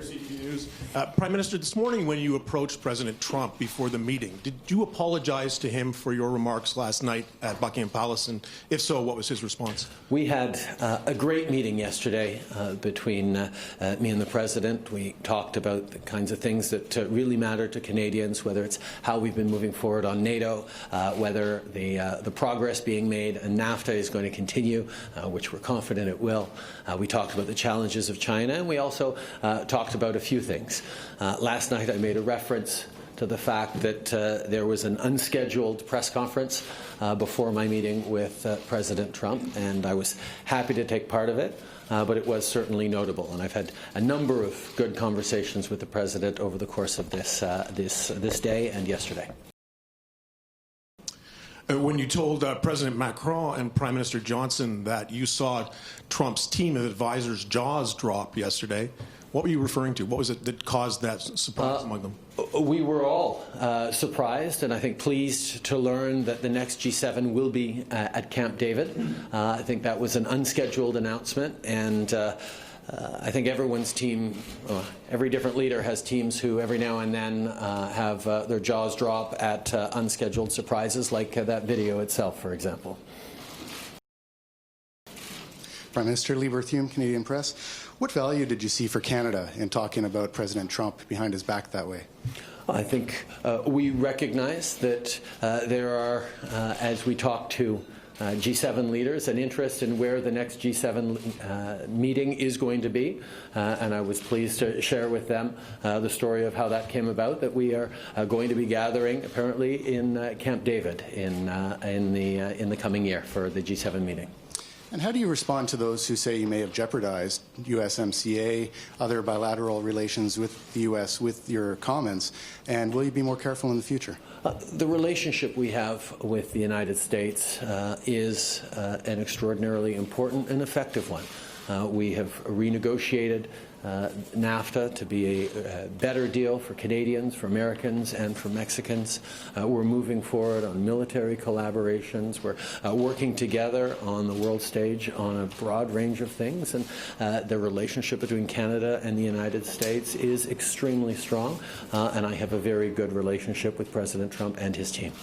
CTV News. Prime Minister, this morning when you approached President Trump before the meeting, did you apologize to him for your remarks last night at Buckingham Palace? And if so, what was his response? We had a great meeting yesterday between me and the President. We talked about the kinds of things that really matter to Canadians, whether it's how we've been moving forward on NATO, whether the progress being made and NAFTA is going to continue, which we're confident it will. We talked about the challenges of China, and we also talked about a few things. Last night I made a reference to the fact that there was an unscheduled press conference before my meeting with President Trump, and I was happy to take part of it, but it was certainly notable. And I've had a number of good conversations with the President over the course of this day and yesterday. When you told President Macron and Prime Minister Johnson that you saw Trump's team of advisors' jaws drop yesterday, what were you referring to? What was it that caused that surprise among them? We were all surprised and I think pleased to learn that the next G7 will be at Camp David. I think that was an unscheduled announcement, and I think everyone's team, every different leader has teams who every now and then have their jaws drop at unscheduled surprises, like that video itself, for example. Prime Minister Lee Berthiaume, Canadian Press. What value did you see for Canada in talking about President Trump behind his back that way? I think we recognize that there are, as we talk to G7 leaders, an interest in where the next G7 meeting is going to be, and I was pleased to share with them the story of how that came about, that we are going to be gathering apparently in Camp David in the coming year for the G7 meeting. And how do you respond to those who say you may have jeopardized USMCA, other bilateral relations with the U.S. with your comments, and will you be more careful in the future? The relationship we have with the United States is an extraordinarily important and effective one. We have renegotiated NAFTA to be a better deal for Canadians, for Americans, and for Mexicans. We're moving forward on military collaborations. We're working together on the world stage on a broad range of things, and the relationship between Canada and the United States is extremely strong, and I have a very good relationship with President Trump and his team.